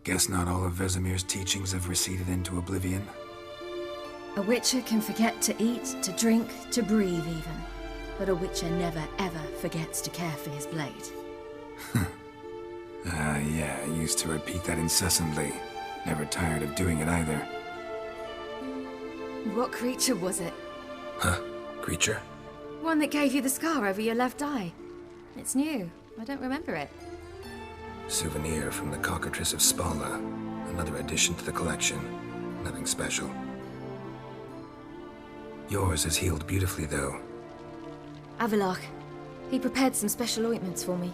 Guess not all of Vesemir's teachings have receded into oblivion. A Witcher can forget to eat, to drink, to breathe even. But a Witcher never ever forgets to care for his blade. Yeah, I used to repeat that incessantly. Never tired of doing it either. What creature was it? Huh? Creature? One that gave you the scar over your left eye. It's new. I don't remember it. Souvenir from the Cockatrice of Spala. Another addition to the collection. Nothing special. Yours is healed beautifully, though. Avallac'h. He prepared some special ointments for me.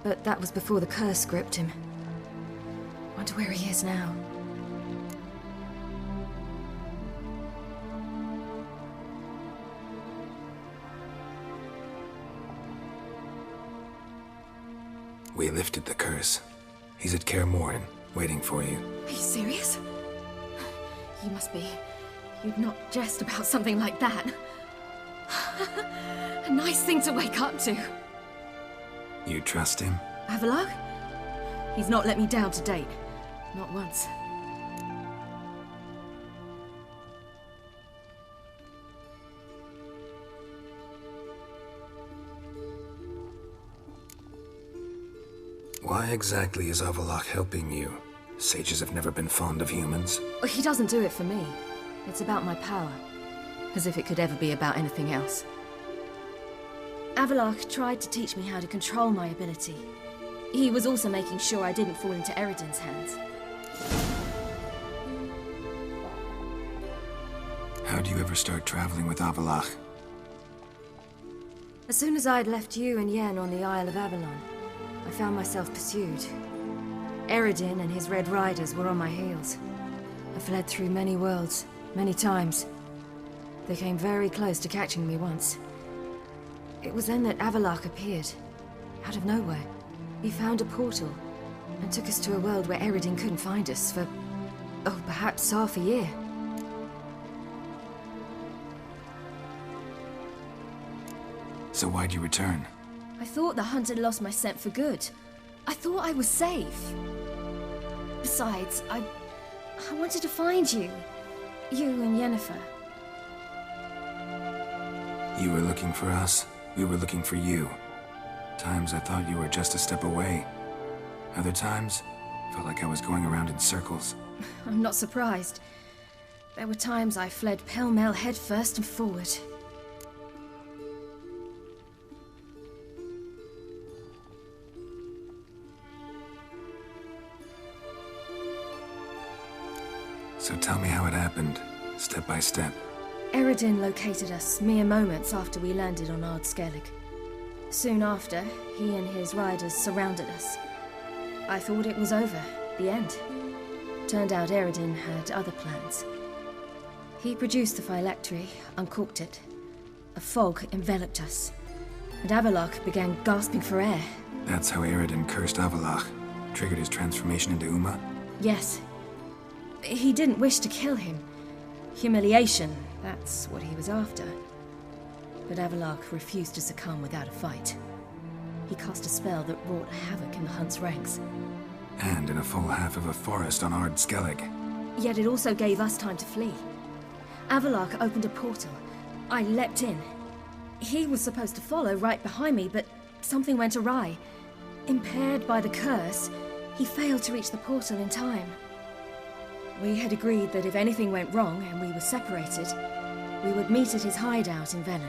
But that was before the curse gripped him. Wonder where he is now. We lifted the curse. He's at Kaer Morhen, waiting for you. Are you serious? You must be. You'd not jest about something like that. A nice thing to wake up to. You trust him? Avallac'h? He's not let me down to date. Not once. Why exactly is Avallac'h helping you? Sages have never been fond of humans. He doesn't do it for me. It's about my power. As if it could ever be about anything else. Avallac'h tried to teach me how to control my ability. He was also making sure I didn't fall into Eredin's hands. How do you ever start traveling with Avallac'h? As soon as I'd left you and Yen on the Isle of Avalon, I found myself pursued. Eredin and his Red Riders were on my heels. I fled through many worlds, many times. They came very close to catching me once. It was then that Avallac'h appeared, out of nowhere. He found a portal, and took us to a world where Eredin couldn't find us for, oh, perhaps half a year. So why'd you return? I thought the hunt had lost my scent for good. I thought I was safe. Besides, I wanted to find you. You and Yennefer. You were looking for us, we were looking for you. Times I thought you were just a step away. Other times, felt like I was going around in circles. I'm not surprised. There were times I fled pell-mell headfirst and forward. So tell me how it happened, step by step. Eredin located us mere moments after we landed on Ard Skellig. Soon after, he and his riders surrounded us. I thought it was over, the end. Turned out Eredin had other plans. He produced the phylactery, uncorked it. A fog enveloped us, and Avallac'h began gasping for air. That's how Eredin cursed Avallac'h, triggered his transformation into Uma? Yes. He didn't wish to kill him. Humiliation, that's what he was after. But Avallac'h refused to succumb without a fight. He cast a spell that wrought havoc in the Hunt's ranks. And in a full half of a forest on Ard Skellig. Yet it also gave us time to flee. Avallac'h opened a portal. I leapt in. He was supposed to follow right behind me, but something went awry. Impaired by the curse, he failed to reach the portal in time. We had agreed that if anything went wrong and we were separated, we would meet at his hideout in Velen.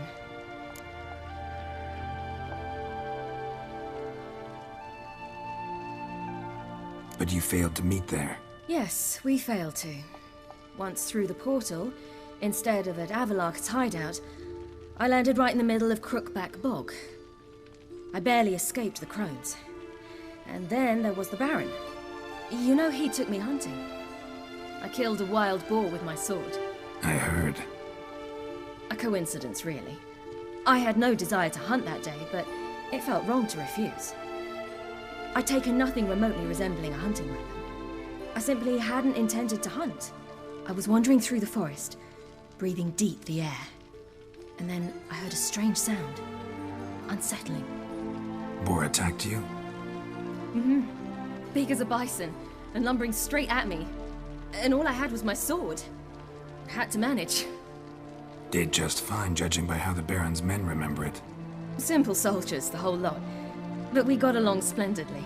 But you failed to meet there. Yes, we failed to. Once through the portal, instead of at Avallac'h's hideout, I landed right in the middle of Crookback Bog. I barely escaped the crones. And then there was the Baron. You know, he took me hunting. I killed a wild boar with my sword. I heard. A coincidence, really. I had no desire to hunt that day, but it felt wrong to refuse. I'd taken nothing remotely resembling a hunting weapon. I simply hadn't intended to hunt. I was wandering through the forest, breathing deep the air. And then I heard a strange sound. Unsettling. Boar attacked you? Mm-hmm. Big as a bison. and lumbering straight at me. And all I had was my sword. I had to manage. Did just fine, judging by how the Baron's men remember it. Simple soldiers, the whole lot. But we got along splendidly.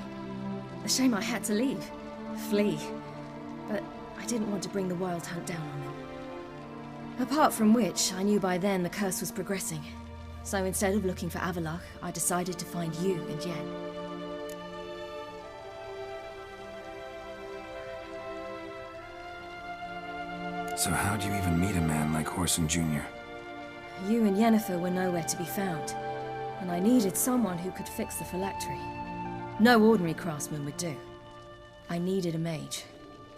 A shame I had to leave. Flee. But I didn't want to bring the Wild Hunt down on them. Apart from which, I knew by then the curse was progressing. So instead of looking for Avallac'h, I decided to find you and Yen. So how'd you even meet a man like Whoreson Jr.? You and Yennefer were nowhere to be found, and I needed someone who could fix the phylactery. No ordinary craftsman would do. I needed a mage,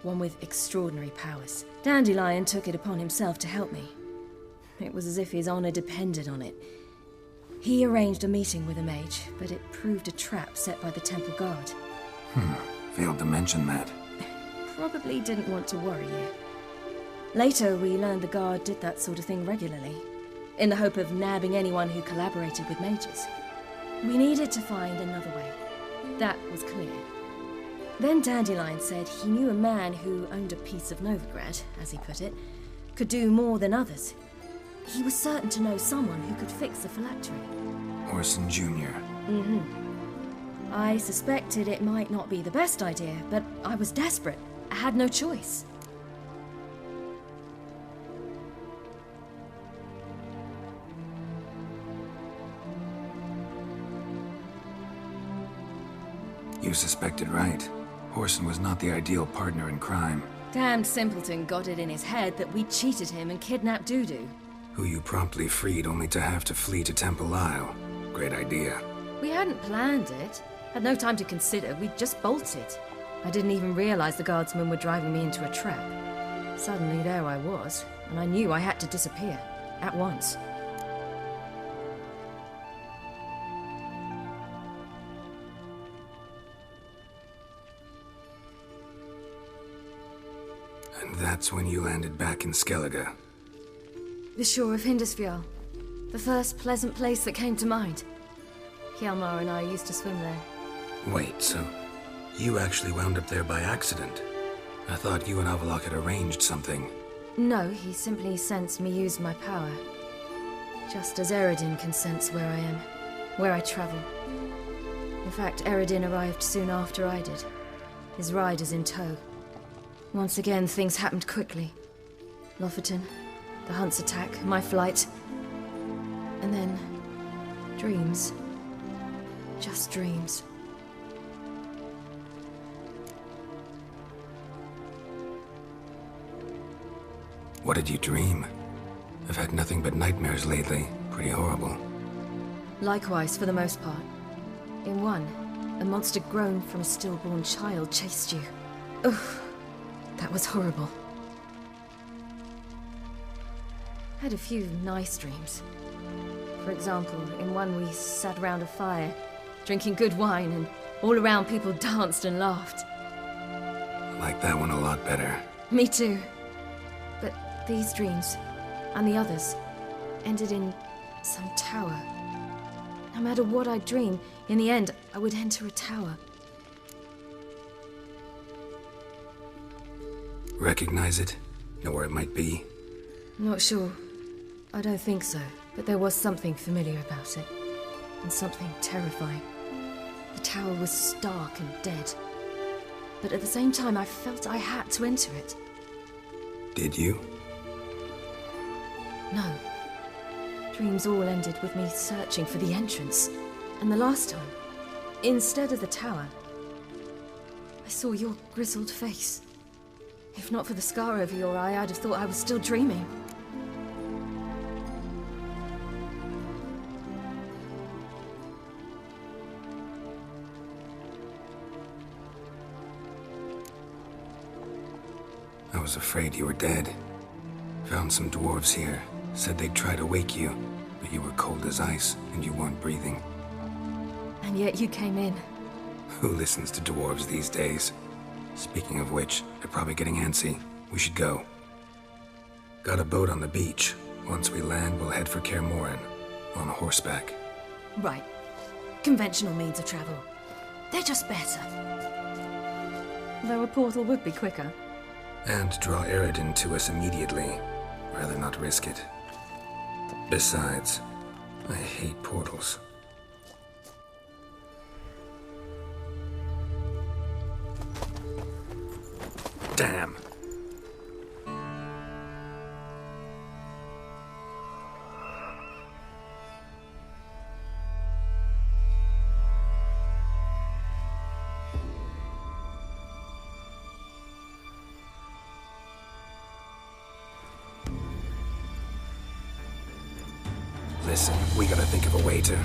one with extraordinary powers. Dandelion took it upon himself to help me. It was as if his honor depended on it. He arranged a meeting with a mage, but it proved a trap set by the temple guard. Failed to mention that. Probably didn't want to worry you. Later, we learned the guard did that sort of thing regularly, in the hope of nabbing anyone who collaborated with mages. We needed to find another way. That was clear. Then Dandelion said he knew a man who owned a piece of Novigrad, as he put it, could do more than others. He was certain to know someone who could fix the phylactery. Whoreson Jr. I suspected it might not be the best idea, but I was desperate. I had no choice. You suspected right. Whoreson was not the ideal partner in crime. Damned simpleton got it in his head that we cheated him and kidnapped Dudu. Who you promptly freed only to have to flee to Temple Isle. Great idea. We hadn't planned it. Had no time to consider. We just bolted. I didn't even realize the guardsmen were driving me into a trap. Suddenly there I was, and I knew I had to disappear. At once. And that's when you landed back in Skellige. The shore of Hindisfjall. The first pleasant place that came to mind. Hjalmar and I used to swim there. Wait, so you actually wound up there by accident? I thought you and Avallac'h had arranged something. No, he simply sensed me use my power. Just as Eredin can sense where I am, where I travel. In fact, Eredin arrived soon after I did. His riders in tow. Once again, things happened quickly. Lofoten, the Hunt's attack, my flight. And then... dreams. Just dreams. What did you dream? I've had nothing but nightmares lately. Pretty horrible. Likewise, for the most part. In one, a monster grown from a stillborn child chased you. Ugh. That was horrible. Had a few nice dreams. For example, in one we sat around a fire, drinking good wine, and all around people danced and laughed. I like that one a lot better. Me too. But these dreams, and the others, ended in some tower. No matter what I dream, in the end, I would enter a tower. Recognize it? Know where it might be? Not sure. I don't think so. But there was something familiar about it. And something terrifying. The tower was stark and dead. But at the same time, I felt I had to enter it. Did you? No. Dreams all ended with me searching for the entrance. And the last time, instead of the tower, I saw your grizzled face. If not for the scar over your eye, I'd have thought I was still dreaming. I was afraid you were dead. Found some dwarves here. Said they'd try to wake you, but you were cold as ice, and you weren't breathing. And yet you came in. Who listens to dwarves these days? Speaking of which, they're probably getting antsy. We should go. Got a boat on the beach. Once we land, we'll head for Kaer Morhen. On horseback. Right. Conventional means of travel. They're just better. Though a portal would be quicker. And draw Eredin to us immediately. Rather not risk it. Besides, I hate portals. Damn. Listen, we gotta think of a way to...